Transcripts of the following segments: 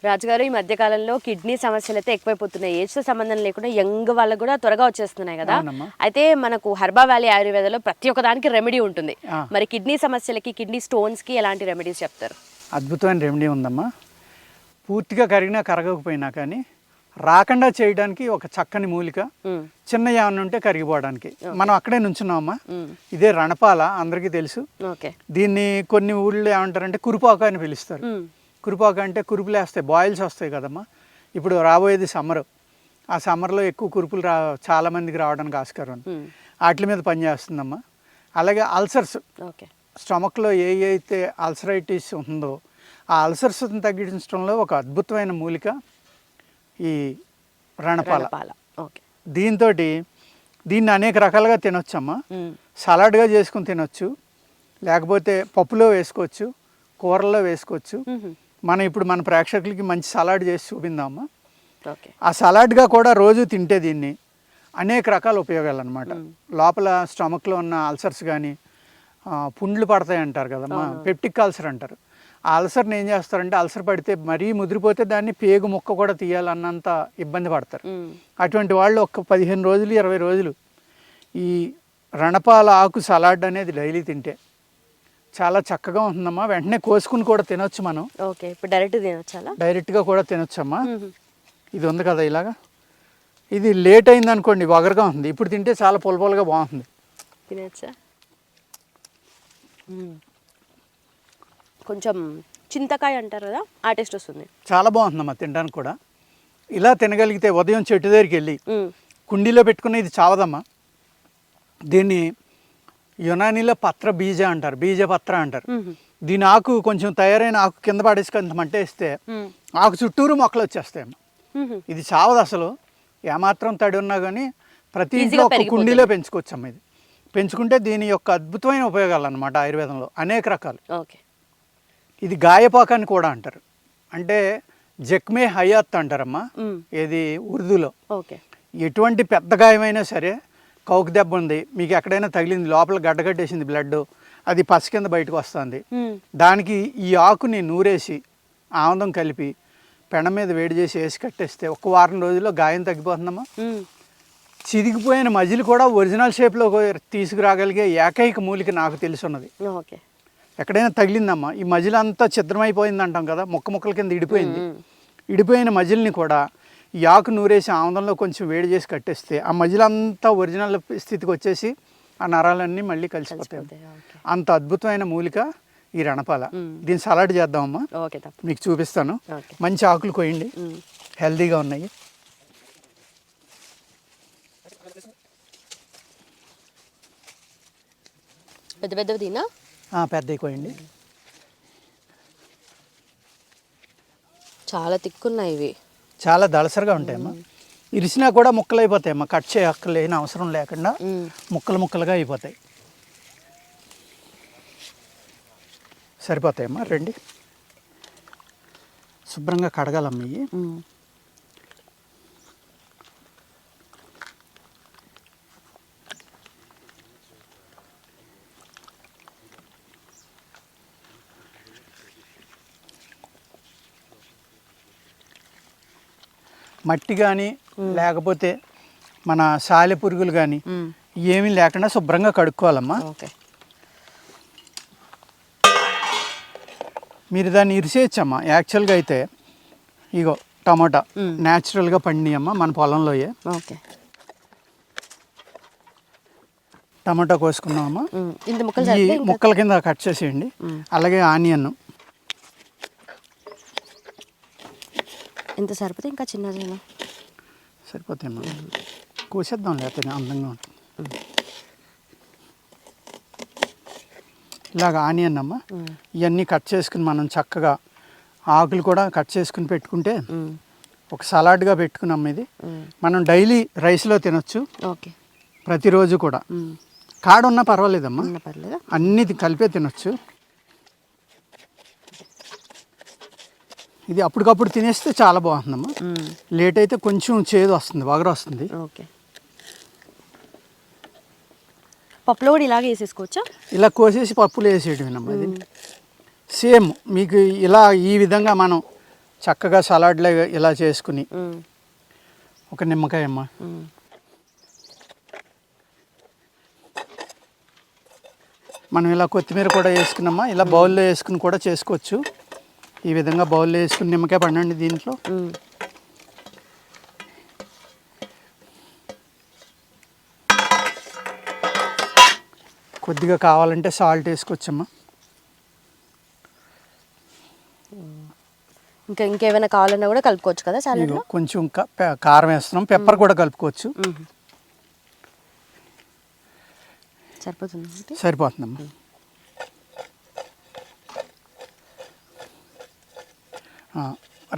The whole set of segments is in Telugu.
రాజుగారు ఈ మధ్య కాలంలో కిడ్నీ సమస్యలు అయితే ఎక్కువైపోతున్నాయి. ఏజ్తో సంబంధం లేకుండా యంగ్ వాళ్ళకు కూడా త్వరగా వచ్చేస్తున్నాయి కదా. అయితే మనకు హర్బా వ్యాలీ ఆయుర్వేదంలో ప్రతి ఒక్క దానికి రెమెడీ ఉంటుంది. మరి కిడ్నీ సమస్యలకి, కిడ్నీ స్టోన్స్ కి ఎలాంటి రెమెడీస్ చెప్తారు? అద్భుతమైన రెమెడీ ఉందమ్మా. పూర్తిగా కరిగినా కరగకపోయినా కానీ రాకుండా చేయడానికి ఒక చక్కని మూలిక, చిన్న ఏమన్నా ఉంటే కరిగిపోవడానికి. మనం అక్కడే నుంచున్నామమ్మా. ఇదే రణపాల, అందరికీ తెలుసు. దీన్ని కొన్ని ఊళ్ళో ఏమంటారంటే కురుపాక అని పిలుస్తారు. కురుపాక అంటే కురుపులు వేస్తాయి, బాయిల్స్ వస్తాయి కదమ్మా. ఇప్పుడు రాబోయేది సమ్మర్. ఆ సమ్మర్లో ఎక్కువ కురుపులు చాలామందికి రావడానికి ఆస్కారం. వాటి మీద పనిచేస్తుందమ్మా. అలాగే అల్సర్స్, స్టమక్లో ఏ అయితే అల్సరైటిస్ ఉందో ఆ అల్సర్స్ని తగ్గించడంలో ఒక అద్భుతమైన మూలిక ఈ రణపాల. దీన్ని అనేక రకాలుగా తినొచ్చమ్మా. సలాడ్గా చేసుకుని తినొచ్చు, లేకపోతే పప్పులో వేసుకోవచ్చు, కూరల్లో వేసుకోవచ్చు. మనం ఇప్పుడు మన ప్రేక్షకులకి మంచి సలాడ్ చేసి చూపిందామా. ఆ సలాడ్గా కూడా రోజు తింటే దీన్ని అనేక రకాల ఉపయోగాలు అనమాట. లోపల స్టమక్లో ఉన్న అల్సర్స్ కానీ, పుండ్లు పడతాయి అంటారు కదమ్మా, పెప్టిక్ అల్సర్ అంటారు. ఆ అల్సర్ని ఏం చేస్తారంటే, అల్సర్ పడితే మరీ ముదిరిపోతే దాన్ని పేగు ముక్క కూడా తీయాలన్నంత ఇబ్బంది పడతారు. అటువంటి వాళ్ళు ఒక 15 రోజులు 20 రోజులు ఈ రణపాల ఆకు సలాడ్ అనేది డైలీ తింటే చాలా చక్కగా ఉంటుందమ్మా. వెంటనే కోసుకుని కూడా తినొచ్చు మనం. ఇప్పుడు డైరెక్ట్గా కూడా తినొచ్చమ్మా. ఇది ఉంది కదా ఇలాగా, ఇది లేట్ అయింది అనుకోండి వగరగా ఉంది, ఇప్పుడు తింటే చాలా పొలపొలగా బాగుంటుంది. తినచ్చా? కొంచెం చింతకాయ అంటారు కదా, ఆ టేస్ట్ వస్తుంది. చాలా బాగుంటుందమ్మా తినడానికి కూడా. ఇలా తినగలిగితే ఉదయం చెట్టు దగ్గరికి వెళ్ళి కుండీలో పెట్టుకుని, ఇది చావదమ్మా. దీన్ని యునానీలో పత్ర బీజ అంటారు, బీజ పత్ర అంటారు. దీని ఆకు కొంచెం తయారైన ఆకు కింద పడేసి కొంత మంట వేస్తే ఆకు చుట్టూరు మొక్కలు వచ్చేస్తాయమ్మా. ఇది చావదు అసలు, ఏమాత్రం తడి ఉన్నా కానీ ప్రతి ఇంట్లో ఒక కుండీలో పెంచుకోవచ్చమ్మా. ఇది పెంచుకుంటే దీని యొక్క అద్భుతమైన ఉపయోగాలు అన్నమాట ఆయుర్వేదంలో అనేక రకాలు. ఇది గాయపాకాన్ని కూడా అంటారు, అంటే జఖ్మే హయాత్ అంటారమ్మా ఏది ఉర్దూలో. ఎటువంటి పెద్ద గాయమైనా సరే, కౌకు దెబ్బ ఉంది, మీకు ఎక్కడైనా తగిలింది, లోపల గడ్డగట్టేసింది బ్లడ్, అది పచ్చ కింద బయటకు వస్తుంది, దానికి ఈ ఆకుని నూరేసి ఆముదం కలిపి పెన మీద వేడి చేసి వేసి కట్టేస్తే ఒక వారం రోజుల్లో గాయం తగ్గిపోతుందమ్మా. చిరిగిపోయిన మజిలు కూడా ఒరిజినల్ షేప్లో తీసుకురాగలిగే ఏకైక మూలిక నాకు తెలుసున్నది. ఎక్కడైనా తగిలిందమ్మా, ఈ మజిల్ అంతా ఛిద్రమైపోయింది అంటాం కదా, ముక్క ముక్కల కింద ఇడిపోయింది, ఇడిపోయిన మజిల్ని కూడా ఈ ఆకు నూరేసి ఆముదంలో కొంచెం వేడి చేసి కట్టేస్తే ఆ మజిల్ అంతా ఒరిజినల్ స్థితికి వచ్చేసి ఆ నరాలన్నీ మళ్ళీ కలిసిపోతాయి. అంత అద్భుతమైన మూలిక ఈ రణపాల. దీన్ని సలాడ్ చేద్దామమ్మా, మీకు చూపిస్తాను. మంచి ఆకులు కోయండి, హెల్దీగా ఉన్నాయి. పెద్ద పెద్దవి తినా, పెద్దవి కోయండి. చాలా తిక్కున్నాయి ఇవి, చాలా దళసరిగా ఉంటాయమ్మా. ఇరిసినా కూడా ముక్కలు అయిపోతాయమ్మా, కట్ చేయక్కర్లేని అవసరం లేకుండా ముక్కలు ముక్కలుగా అయిపోతాయి. సరిపోతాయమ్మా. రండి, శుభ్రంగా కడగాలమ్మ ఇవి. మట్టి కానీ లేకపోతే మన సాలె పురుగులు కానీ ఏమీ లేకుండా శుభ్రంగా కడుక్కోవాలమ్మా. మీరు దాన్ని ఇరిసేయచ్చమ్మా. యాక్చువల్గా అయితే ఇగో టమాటా న్యాచురల్గా పండియమ్మా మన పొలంలోయే. టమాటా కోసుకున్నామమ్మా, ఈ ముక్కల కింద కట్ చేసేయండి. అలాగే ఆనియన్ ఎంత సరిపోతే, ఇంకా చిన్నది సరిపోతాయమ్మా, కోసేద్దాం లేకపోతే అందంగా ఉంటుంది. ఇలాగ ఆనియన్ అమ్మ, ఇవన్నీ కట్ చేసుకుని మనం చక్కగా ఆకులు కూడా కట్ చేసుకుని పెట్టుకుంటే ఒక సలాడ్గా పెట్టుకున్నాం. ఇది మనం డైలీ రైస్లో తినొచ్చు, ప్రతిరోజు కూడా. కాడ ఉన్నా పర్వాలేదమ్మా, అన్నీ కలిపే తినొచ్చు. ఇది అప్పటికప్పుడు తినేస్తే చాలా బాగుంటుందమ్మా. లేట్ అయితే కొంచెం చేదు వస్తుంది, వగరు వస్తుంది. పప్పులో కూడా ఇలాగే వేసేసుకోవచ్చా? ఇలా కోసేసి పప్పులో వేసేయడమేనమ్మా. ఇది సేమ్ మీకు ఇలా ఈ విధంగా మనం చక్కగా సలాడ్లో ఇలా చేసుకుని ఒక నిమ్మకాయ అమ్మ, మనం ఇలా కొత్తిమీర కూడా వేసుకున్నామా, ఇలా బౌల్లో వేసుకుని కూడా చేసుకోవచ్చు. ఈ విధంగా బౌల్లో వేసుకుని నిమ్మకాయ పండండి దీంట్లో. కొద్దిగా కావాలంటే సాల్ట్ వేసుకోవచ్చమ్మా. ఇంకేమైనా కావాలన్నా కూడా కలుపుకోవచ్చు కదా సాలడ్లో. కొంచెం కారం వేస్తున్నాం, పెప్పర్ కూడా కలుపుకోవచ్చు. సరిపోతుందమ్మా.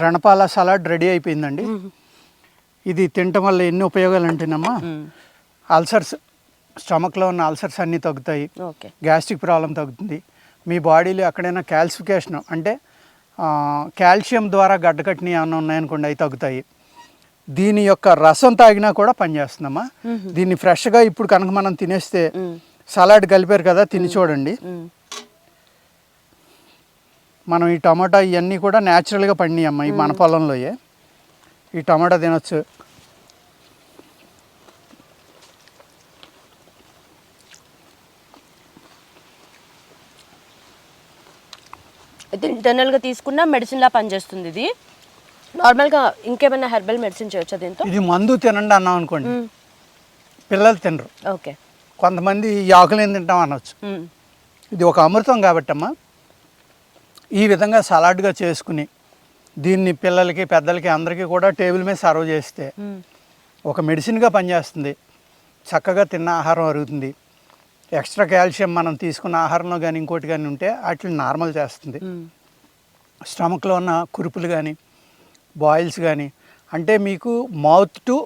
రణపాల సలాడ్ రెడీ అయిపోయిందండి. ఇది తినటం వల్ల ఎన్ని ఉపయోగాలు అంటేనమ్మా, అల్సర్స్, స్టమక్లో ఉన్న అల్సర్స్ అన్నీ తగ్గుతాయి, గ్యాస్ట్రిక్ ప్రాబ్లం తగ్గుతుంది, మీ బాడీలో ఎక్కడైనా క్యాల్సిఫికేషన్ అంటే కాల్షియం ద్వారా గడ్డకట్టినవి ఏమైనా ఉన్నాయనుకోండి అవి తగ్గుతాయి. దీని యొక్క రసం తాగినా కూడా పనిచేస్తుందమ్మా. దీన్ని ఫ్రెష్గా ఇప్పుడు కనుక మనం తినేస్తే, సలాడ్ కలిపారు కదా, తిని చూడండి. మనం ఈ టమాటా ఇవన్నీ కూడా న్యాచురల్గా పండినాయమ్మా, ఈ మన పొలంలోయే. ఈ టమాటా తినొచ్చు. అయితే ఇంటర్నల్గా తీసుకున్న మెడిసిన్లా పనిచేస్తుంది ఇది. నార్మల్గా ఇంకేమైనా హెర్బల్ మెడిసిన్ చేయొచ్చా దీంతో? ఇది మందు తినండి అన్నాం అనుకోండి, పిల్లలు తినరు. ఓకే, కొంతమంది ఈ ఆకులు ఏం తింటాం అనొచ్చు. ఇది ఒక అమృతం కాబట్టి అమ్మా, ఈ విధంగా సలాడ్గా చేసుకుని దీన్ని పిల్లలకి పెద్దలకి అందరికీ కూడా టేబుల్ మీద సర్వ్ చేస్తే ఒక మెడిసిన్గా పనిచేస్తుంది. చక్కగా తిన్న ఆహారం అరుగుతుంది. ఎక్స్ట్రా కాల్షియం మనం తీసుకున్న ఆహారంలో కానీ ఇంకోటి కానీ ఉంటే వాటిని నార్మల్ చేస్తుంది. స్టమక్లో ఉన్న కురుపులు కానీ బాయిల్స్ కానీ, అంటే మీకు మౌత్ టు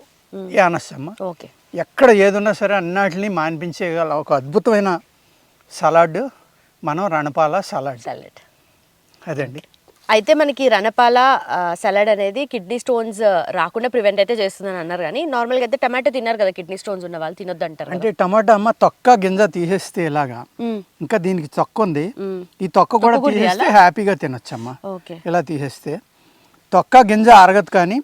యానస్ అమ్మ, ఓకే, ఎక్కడ ఏదున్నా సరే అన్నిటిని మాన్పించేగల ఒక అద్భుతమైన సలాడ్ మనం రణపాల సలాడ్. అదండి. అయితే మనకి రణపాల సలాడ్ అనేది కిడ్నీ స్టోన్స్ రాకుండా ప్రివెంట్ అయితే చేస్తుందని అన్నారు. కానీ నార్మల్గా అయితే టమాటో తిన్నారు కదా, కిడ్నీ స్టోన్స్ ఉన్న వాళ్ళు తినొద్దు అంటారు. అంటే టమాటా అమ్మ తొక్క గింజ తీసేస్తే ఇలాగా, ఇంకా దీనికి తొక్క ఉంది, ఈ తొక్క కూడా తీసేస్తే హ్యాపీగా తినొచ్చమ్మా. ఇలా తీసేస్తే తొక్క గింజ అరగదు, కానీ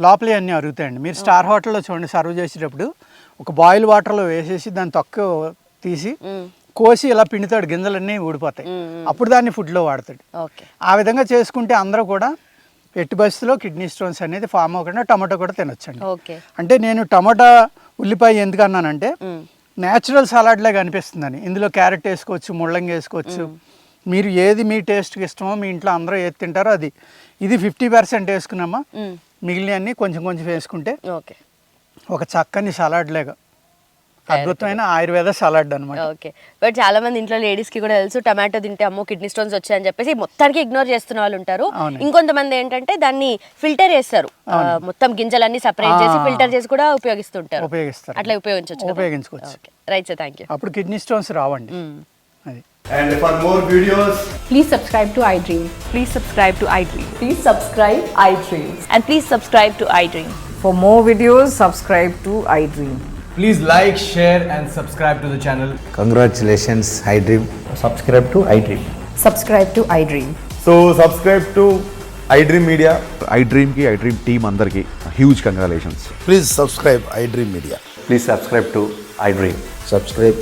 లోపలే అన్నీ అరుగుతాయండి. మీరు స్టార్ హోటల్లో చూడండి, సర్వ్ చేసేటప్పుడు ఒక బాయిల్ వాటర్లో వేసేసి దాని తొక్క తీసి కోసి ఇలా పిండుతాడు, గింజలన్నీ ఊడిపోతాయి, అప్పుడు దాన్ని ఫుడ్లో వాడతాడు. ఆ విధంగా చేసుకుంటే అందరూ కూడా ఎట్టి పరిస్థితిలో కిడ్నీ స్టోన్స్ అనేది ఫామ్ అవ్వకుండా టమాటో కూడా తినొచ్చండి. అంటే నేను టమాటా ఉల్లిపాయ ఎందుకు అన్నానంటే న్యాచురల్ సలాడ్ లాగా అనిపిస్తుందని. ఇందులో క్యారెట్ వేసుకోవచ్చు, ముల్లంగి వేసుకోవచ్చు, మీరు ఏది మీ టేస్ట్కి ఇష్టమో, మీ ఇంట్లో అందరూ ఏది తింటారో అది. ఇది 50% వేసుకున్నామా, మిగిలినవన్నీ కొంచెం కొంచెం వేసుకుంటే ఒక చక్కని సలాడ్ లాగా అద్భుతమైన ఆయుర్వేద సలాడ్ అనమాట. ఓకే, బట్ చాలా మంది ఇంట్లో లేడీస్ కి కూడా తెలుసు టమాటో తింటే అమ్మో కిడ్నీ స్టోన్స్ వచ్చాయని చెప్పేసి మొత్తానికి ఇగ్నోర్ చేస్తున్న వాళ్ళు ఉంటారు. ఇంకొంతమంది ఏంటంటే దాన్ని ఫిల్టర్ చేస్తారు, మొత్తం గింజలన్నీ సపరేట్ చేసి ఫిల్టర్ చేసి కూడా ఉపయోగిస్తారు. అట్లా ఉపయోగించుకోవచ్చు. Right sir, thank you. అప్పుడు కిడ్నీ స్టోన్స్ రావండి. అది. And for more videos, please subscribe to iDream. Please subscribe to iDream. Please subscribe iDream. And please subscribe to iDream. For more videos, subscribe to iDream. please like, share and subscribe to the channel. Congratulations, iDream. Subscribe to iDream. Subscribe to iDream. So subscribe to iDream Media. iDream ki iDream team andarki huge congratulations. Please subscribe iDream Media. Please subscribe to iDream. Subscribe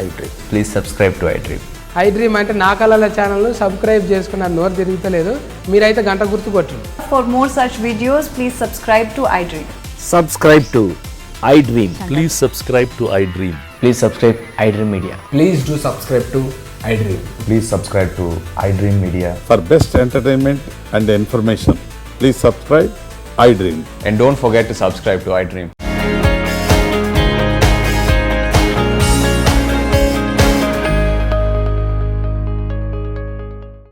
iDream. Please subscribe to iDream. iDream అంటే నా కళల ఛానల్ సబ్స్క్రైబ్ చేసుకున్న నోరు తిరుగుతలేదు, మీరైతే గంట గుర్తు కొట్టండి. For more such videos, please subscribe to iDream. Subscribe to iDream. Please subscribe to iDream. Please subscribe iDream Media. Please do subscribe to iDream. Please subscribe to iDream Media. For best entertainment and information, please subscribe iDream. And don't forget to subscribe to iDream.